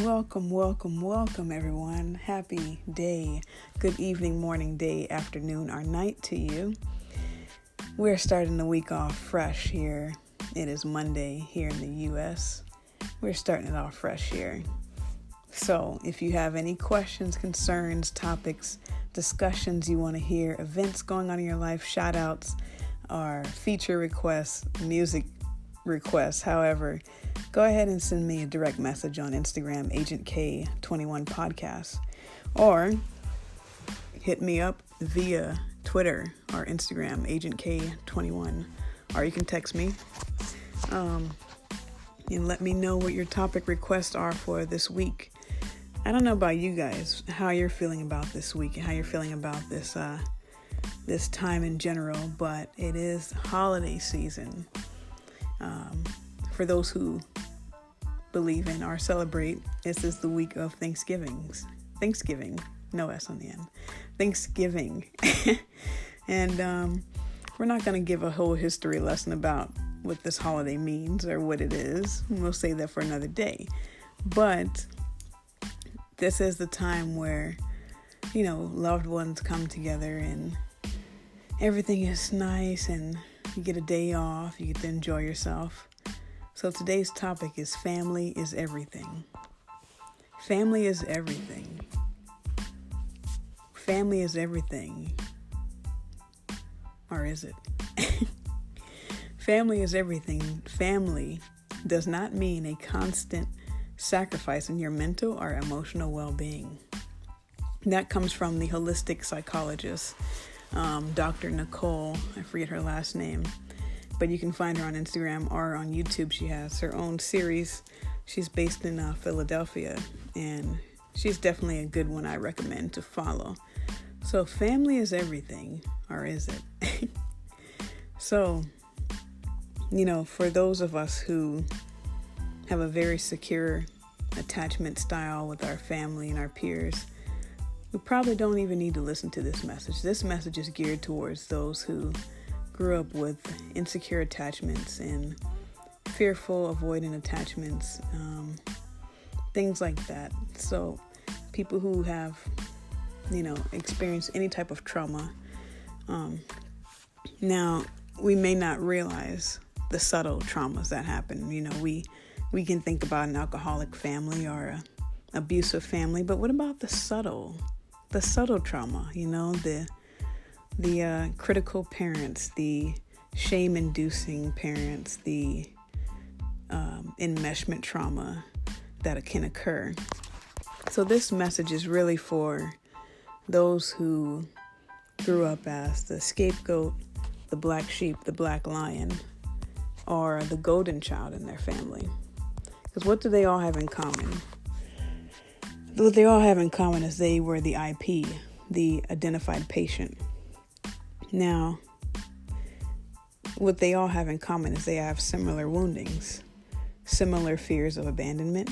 Welcome, everyone. Happy day, good evening, morning, day, afternoon, or night to you. We're starting the week off fresh here. It is Monday here in the U.S. We're starting it off fresh here. So if you have any questions, concerns, topics, discussions you want to hear, events going on in your life, shout outs, or feature requests, music requests, however, go ahead and send me a direct message on Instagram, Agent K21 Podcast, or hit me up via Twitter or Instagram, Agent K21, or you can text me and let me know what your topic requests are for this week. I don't know about you guys, how you're feeling about this week and how you're feeling about this time in general, but it is holiday season. For those who believe in or celebrate, this is the week of Thanksgiving, no S on the end, Thanksgiving. And we're not going to give a whole history lesson about what this holiday means or what it is. We'll save that for another day. But this is the time where, loved ones come together and everything is nice and you get a day off, you get to enjoy yourself. So today's topic is family is everything. Family is everything. Family is everything. Or is it? Family is everything. Family does not mean a constant sacrifice in your mental or emotional well-being. That comes from the holistic psychologist, Dr. Nicole. I forget her last name. But you can find her on Instagram or on YouTube. She has her own series. She's based in Philadelphia, and she's definitely a good one I recommend to follow. So family is everything, or is it? So, for those of us who have a very secure attachment style with our family and our peers, we probably don't even need to listen to this message. This message is geared towards those who grew up with insecure attachments and fearful, avoidant attachments, things like that. So people who have, experienced any type of trauma. Now, we may not realize the subtle traumas that happen. We can think about an alcoholic family or an abusive family, but what about the subtle trauma, the critical parents, the shame-inducing parents, the enmeshment trauma that can occur. So this message is really for those who grew up as the scapegoat, the black sheep, the black lion, or the golden child in their family. Because what do they all have in common? What they all have in common is they were the IP, the identified patient. Now, what they all have in common is they have similar woundings, similar fears of abandonment,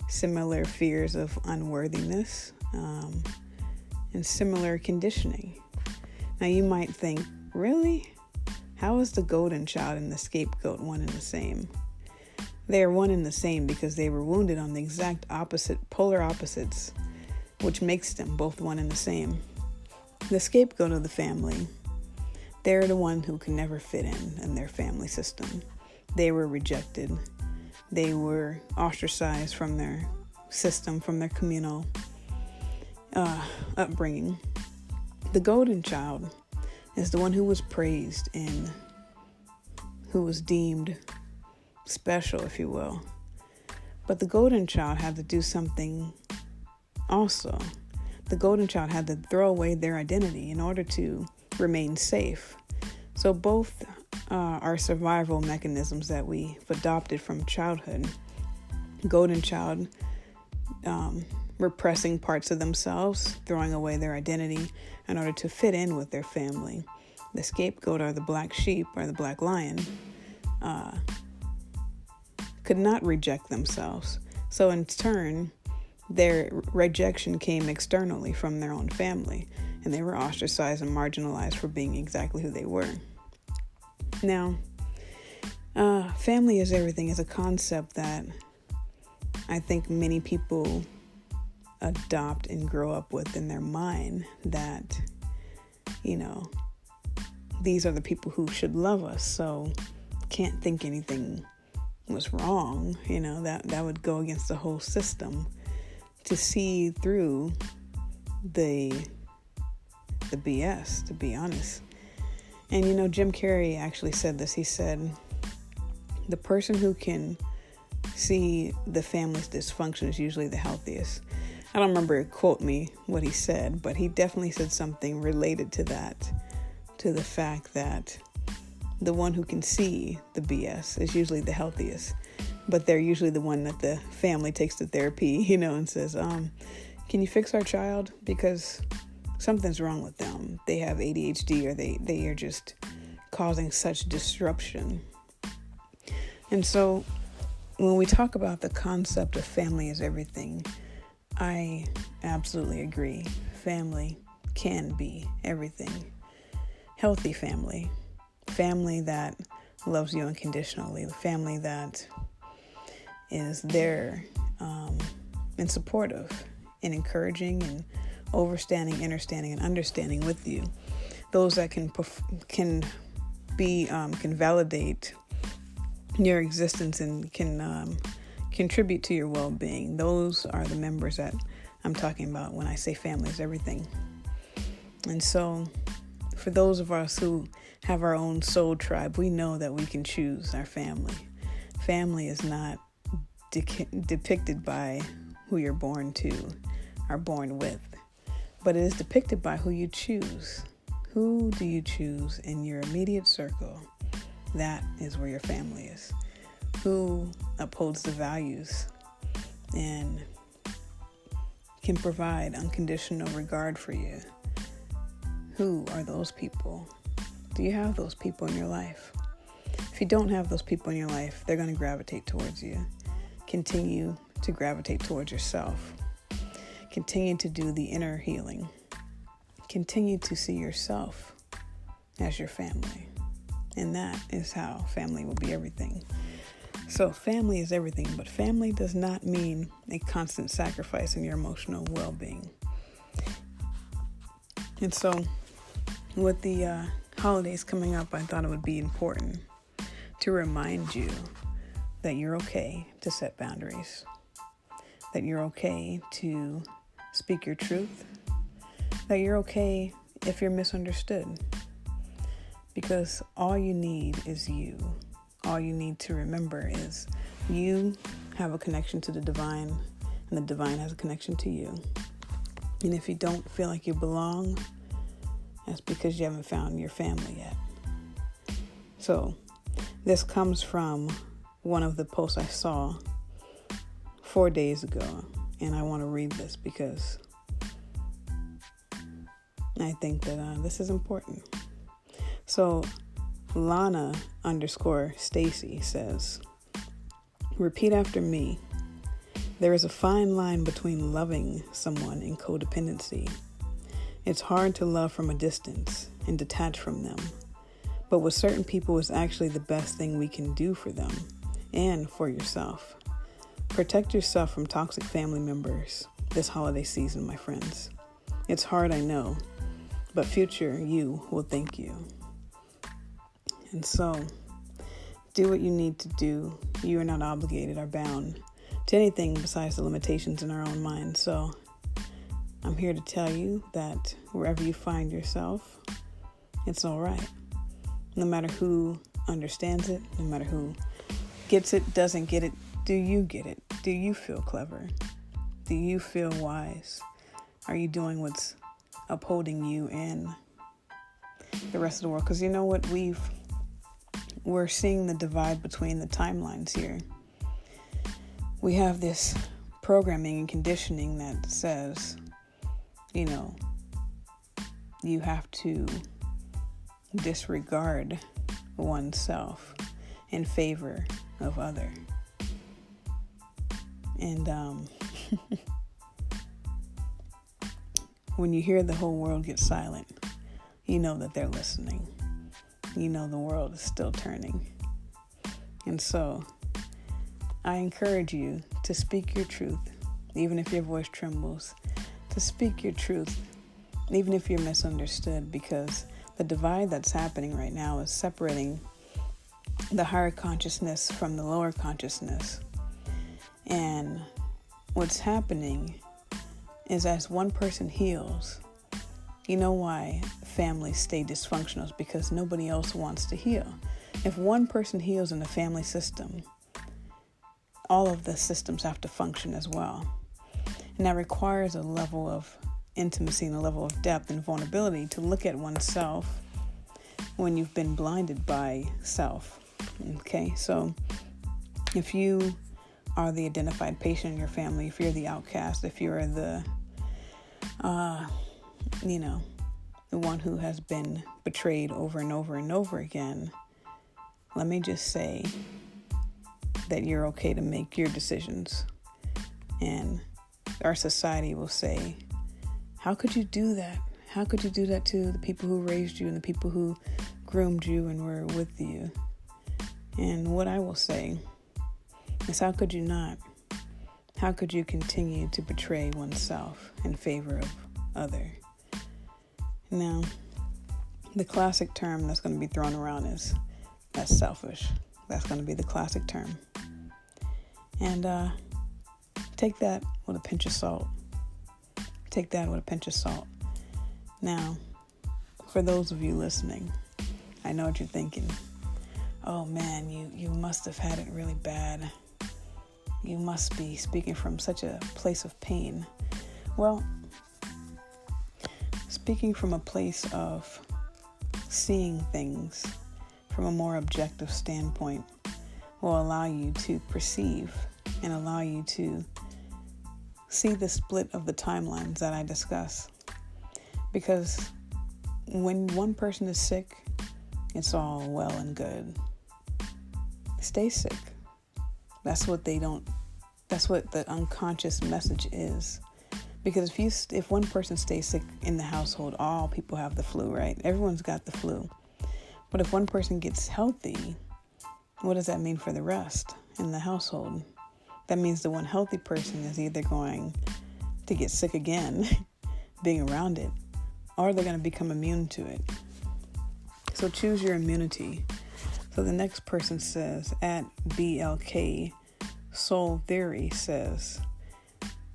similar fears of unworthiness, and similar conditioning. Now, you might think, really? How is the golden child and the scapegoat one and the same? They are one and the same because they were wounded on the exact opposite, polar opposites, which makes them both one and the same. The scapegoat of the family, they're the one who can never fit in their family system. They were rejected. They were ostracized from their system, from their communal upbringing. The golden child is the one who was praised and who was deemed special, if you will. But the golden child had to do something also. The golden child had to throw away their identity in order to remain safe. So both are survival mechanisms that we've adopted from childhood. Golden child repressing parts of themselves, throwing away their identity in order to fit in with their family. The scapegoat, or the black sheep, or the black lion, could not reject themselves. So in turn, their rejection came externally from their own family, and they were ostracized and marginalized for being exactly who they were. Now, family is everything is a concept that I think many people adopt and grow up with in their mind that, these are the people who should love us, so can't think anything was wrong. That would go against the whole system to see through the BS, to be honest. And Jim Carrey actually said this. He said, the person who can see the family's dysfunction is usually the healthiest. I don't remember, quote me what he said, but he definitely said something related to that, to the fact that the one who can see the BS is usually the healthiest, but they're usually the one that the family takes to therapy, and says, can you fix our child? Because something's wrong with them. They have ADHD, or they are just causing such disruption. And so when we talk about the concept of family is everything, I absolutely agree. Family can be everything. Healthy family that loves you unconditionally, family that is there and supportive and encouraging and overstanding, understanding, and understanding with you. Those that can validate your existence and can contribute to your well-being. Those are the members that I'm talking about when I say family is everything. And so for those of us who have our own soul tribe, we know that we can choose our family. Family is not depicted by who you're born to or born with, but it is depicted by who you choose. Who do you choose in your immediate circle? That is where your family is. Who upholds the values and can provide unconditional regard for you? Who are those people? Do you have those people in your life? If you don't have those people in your life, they're going to gravitate towards you. Continue to gravitate towards yourself. Continue to do the inner healing. Continue to see yourself as your family. And that is how family will be everything. So family is everything, but family does not mean a constant sacrifice in your emotional well-being. And so with the holidays coming up, I thought it would be important to remind you that you're okay to set boundaries, that you're okay to speak your truth, that you're okay if you're misunderstood, because all you need is you. All you need to remember is you have a connection to the divine, and the divine has a connection to you. And if you don't feel like you belong, that's because you haven't found your family yet. So this comes from one of the posts I saw 4 days ago, and I want to read this because I think that this is important. So Lana_Stacy says, repeat after me. There is a fine line between loving someone and codependency. It's hard to love from a distance and detach from them, but with certain people, it's actually the best thing we can do for them and for yourself. Protect yourself from toxic family members this holiday season, my friends. It's hard, I know, but future you will thank you. And so, do what you need to do. You are not obligated or bound to anything besides the limitations in our own mind. So, I'm here to tell you that wherever you find yourself, it's all right. No matter who understands it, no matter who gets it, doesn't get it, do you get it? Do you feel clever? Do you feel wise? Are you doing what's upholding you and the rest of the world? Because you know what? We're seeing the divide between the timelines here. We have this programming and conditioning that says, you have to disregard oneself in favor of other. And when you hear the whole world get silent, you know that they're listening. You know the world is still turning. And so I encourage you to speak your truth, even if your voice trembles, to speak your truth, even if you're misunderstood, because the divide that's happening right now is separating the higher consciousness from the lower consciousness. And what's happening is as one person heals, you know why families stay dysfunctional is because nobody else wants to heal. If one person heals in the family system, all of the systems have to function as well. And that requires a level of intimacy and a level of depth and vulnerability to look at oneself when you've been blinded by self. Okay, so if you are the identified patient in your family, if you're the outcast, if you're the the one who has been betrayed over and over and over again, let me just say that you're okay to make your decisions. And our society will say, how could you do that? How could you do that to the people who raised you and the people who groomed you and were with you? And what I will say is, how could you not? How could you continue to betray oneself in favor of other? Now, the classic term that's going to be thrown around is, that's selfish. That's going to be the classic term. And take that with a pinch of salt. Take that with a pinch of salt. Now, for those of you listening, I know what you're thinking. Oh man, you must have had it really bad. You must be speaking from such a place of pain. Well, speaking from a place of seeing things from a more objective standpoint will allow you to perceive and allow you to see the split of the timelines that I discuss. Because when one person is sick, it's all well and good. Stay sick. That's what the unconscious message is. Because if one person stays sick in the household, all people have the flu, right? Everyone's got the flu. But if one person gets healthy, what does that mean for the rest in the household? That means the one healthy person is either going to get sick again, being around it, or they're going to become immune to it. So choose your immunity. So the next person says, at BLK Soul Theory says,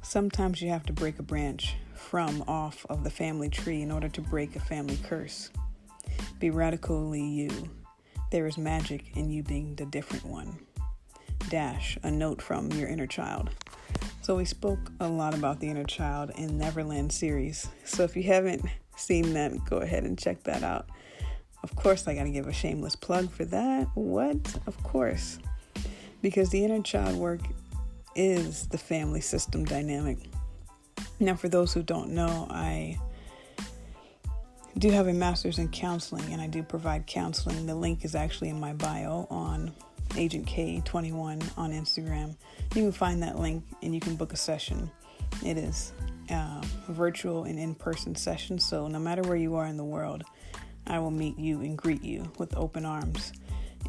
sometimes you have to break a branch from off of the family tree in order to break a family curse. Be radically you. There is magic in you being the different one. Dash, a note from your inner child. So we spoke a lot about the inner child in Neverland series. So if you haven't seen that, go ahead and check that out. Of course, I got to give a shameless plug for that. What? Of course. Because the inner child work is the family system dynamic. Now, for those who don't know, I do have a master's in counseling, and I do provide counseling. The link is actually in my bio on Agent K21 on Instagram. You can find that link and you can book a session. It is a virtual and in-person session, so no matter where you are in the world, I will meet you and greet you with open arms.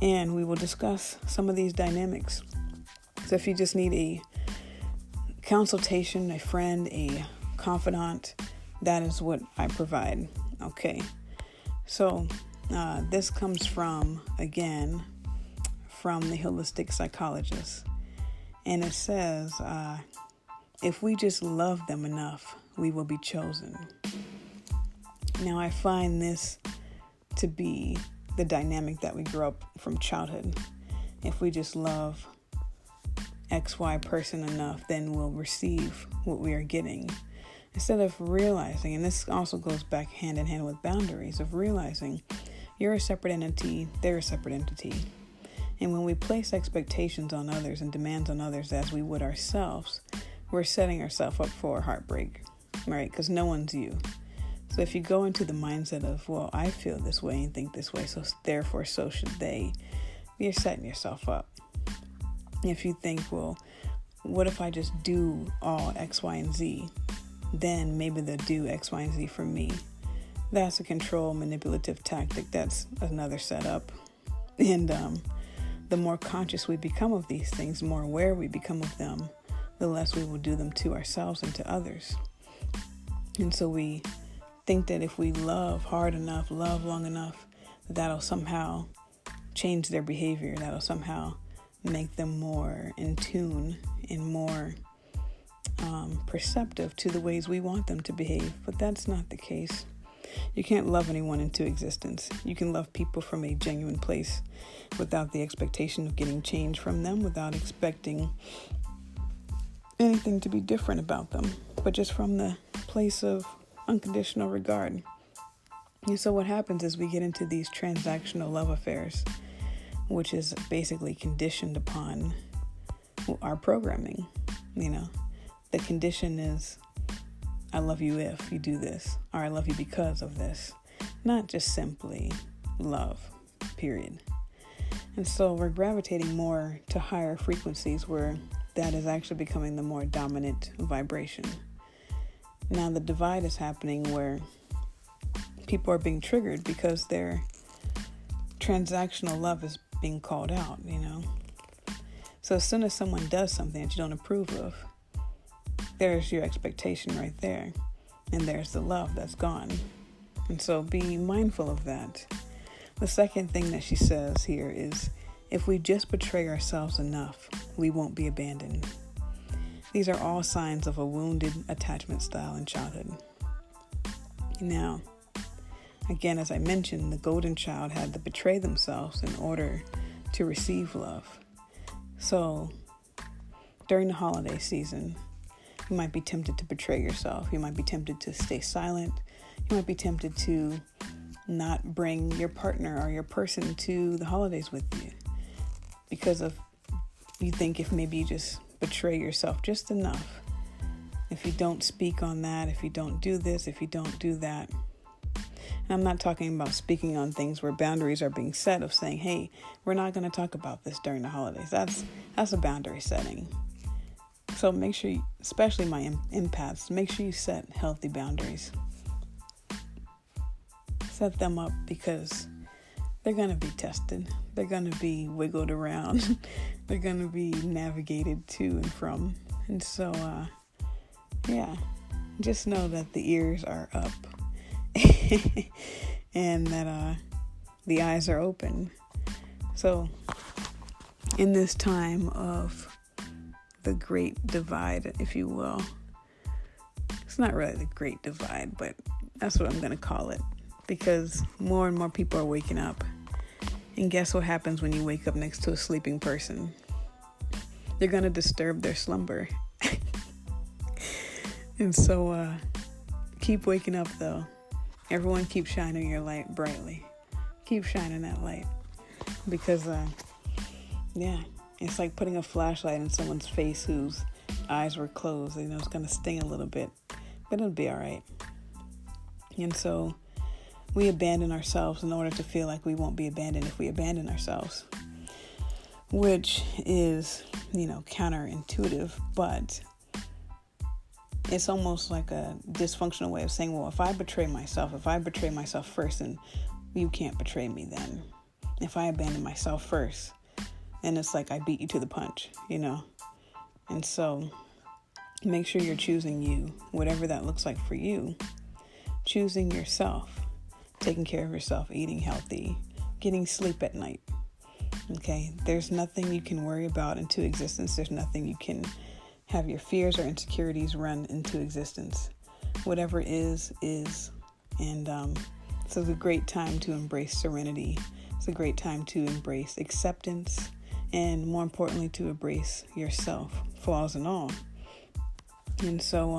And we will discuss some of these dynamics. So if you just need a consultation, a friend, a confidant, that is what I provide. Okay. So this comes from the holistic psychologist. And it says, if we just love them enough, we will be chosen. Now, I find this to be the dynamic that we grow up from childhood. If we just love XY person enough, then we'll receive what we are getting. Instead of realizing, and this also goes back hand in hand with boundaries, of realizing you're a separate entity, they're a separate entity. And when we place expectations on others and demands on others as we would ourselves, we're setting ourselves up for heartbreak, right? Because no one's you. So if you go into the mindset of, well, I feel this way and think this way, so therefore so should they, you're setting yourself up. If you think, well, what if I just do all X, Y, and Z? Then maybe they'll do X, Y, and Z for me. That's a control manipulative tactic. That's another setup. And the more conscious we become of these things, the more aware we become of them, the less we will do them to ourselves and to others. And so we think that if we love hard enough, love long enough, that'll somehow change their behavior, that'll somehow make them more in tune and more perceptive to the ways we want them to behave. But that's not the case. You can't love anyone into existence. You can love people from a genuine place without the expectation of getting change from them, without expecting anything to be different about them, but just from the place of unconditional regard. And so what happens is we get into these transactional love affairs, which is basically conditioned upon our programming. The condition is, I love you if you do this, or I love you because of this, not just simply love, period. And so we're gravitating more to higher frequencies where that is actually becoming the more dominant vibration. Now the divide is happening where people are being triggered because their transactional love is being called out, So as soon as someone does something that you don't approve of, there's your expectation right there. And there's the love that's gone. And so be mindful of that. The second thing that she says here is, if we just betray ourselves enough, we won't be abandoned. These are all signs of a wounded attachment style in childhood. Now, again, as I mentioned, the golden child had to betray themselves in order to receive love. So during the holiday season, you might be tempted to betray yourself. You might be tempted to stay silent. You might be tempted to not bring your partner or your person to the holidays with you because of you think if maybe you just betray yourself just enough, if you don't speak on that, if you don't do this, if you don't do that. And I'm not talking about speaking on things where boundaries are being set of saying, hey, we're not going to talk about this during the holidays. That's a boundary setting. So make sure, especially my empaths, make sure you set healthy boundaries. Set them up because they're going to be tested. They're going to be wiggled around. They're going to be navigated to and from. And so, just know that the ears are up and that the eyes are open. So in this time of the great divide, if you will, it's not really the great divide, but that's what I'm going to call it, because more and more people are waking up. And guess what happens when you wake up next to a sleeping person? You're going to disturb their slumber. And so keep waking up, though. Everyone keep shining your light brightly. Keep shining that light. Because, it's like putting a flashlight in someone's face whose eyes were closed. It's going to sting a little bit, but it'll be all right. And so we abandon ourselves in order to feel like we won't be abandoned if we abandon ourselves, which is, counterintuitive, but it's almost like a dysfunctional way of saying, well, if I betray myself first, then you can't betray me then. If I abandon myself first, then it's like I beat you to the punch, And so make sure you're choosing you, whatever that looks like for you, choosing yourself, taking care of yourself, eating healthy, getting sleep at night. Okay, there's nothing you can worry about into existence. There's nothing you can have your fears or insecurities run into existence. Whatever is. And so it's a great time to embrace serenity. It's a great time to embrace acceptance, and more importantly, to embrace yourself, flaws and all. And so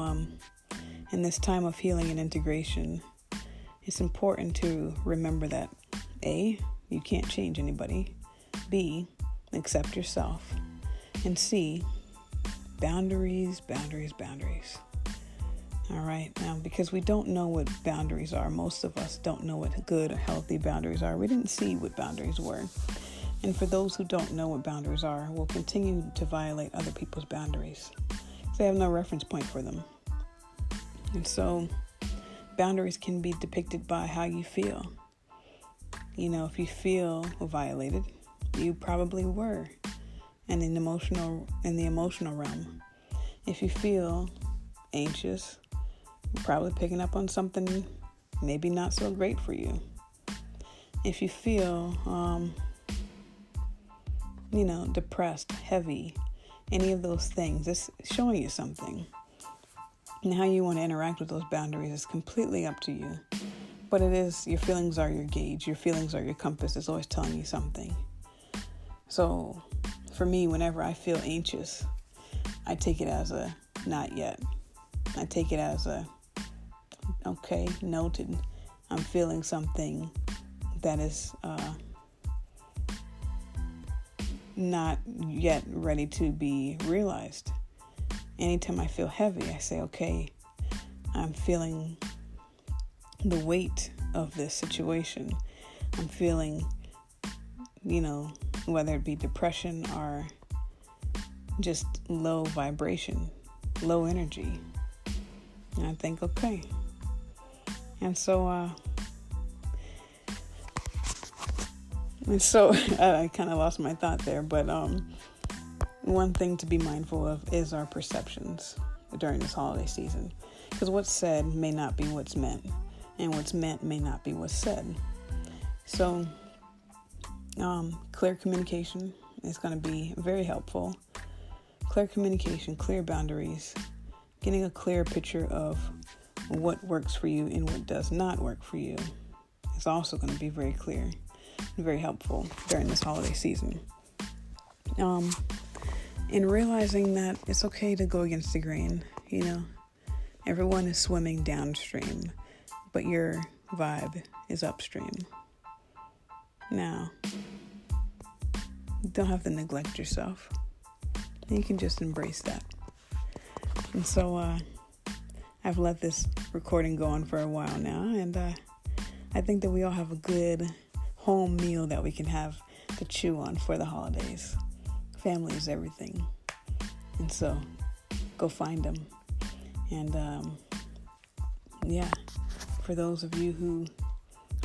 in this time of healing and integration, it's important to remember that A, you can't change anybody. B, accept yourself. And C, boundaries. All right. Now, because we don't know what boundaries are, most of us don't know what good or healthy boundaries are. We didn't see what boundaries were. And for those who don't know what boundaries are, will continue to violate other people's boundaries. They have no reference point for them. And so boundaries can be depicted by how you feel. If you feel violated, You probably were. And in the emotional realm. If you feel anxious, you're probably picking up on something maybe not so great for you. If you feel, depressed, heavy, any of those things, it's showing you something. And how you want to interact with those boundaries is completely up to you. But it is, your feelings are your gauge. Your feelings are your compass. It's always telling you something. So for me, whenever I feel anxious, I take it as a not yet. I take it as a, okay, noted. I'm feeling something that is not yet ready to be realized. Anytime I feel heavy, I say, okay, I'm feeling the weight of this situation. I'm feeling, whether it be depression or just low vibration, low energy. And I think, okay. And so I kind of lost my thought there, but one thing to be mindful of is our perceptions during this holiday season. Because what's said may not be what's meant, and what's meant may not be what's said. So clear communication is going to be very helpful. Clear communication, clear boundaries, getting a clear picture of what works for you and what does not work for you is also going to be very clear and very helpful during this holiday season. And realizing that it's okay to go against the grain, everyone is swimming downstream, but your vibe is upstream. Now, you don't have to neglect yourself. You can just embrace that. And so I've let this recording go on for a while now, and I think that we all have a good home meal that we can have to chew on for the holidays. Family is everything. And so go find them. And for those of you who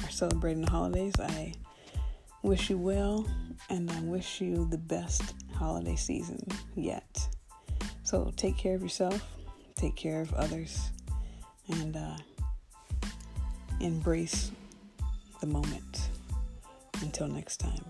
are celebrating the holidays, I wish you well, and I wish you the best holiday season yet. So take care of yourself, take care of others, and embrace the moment. Until next time.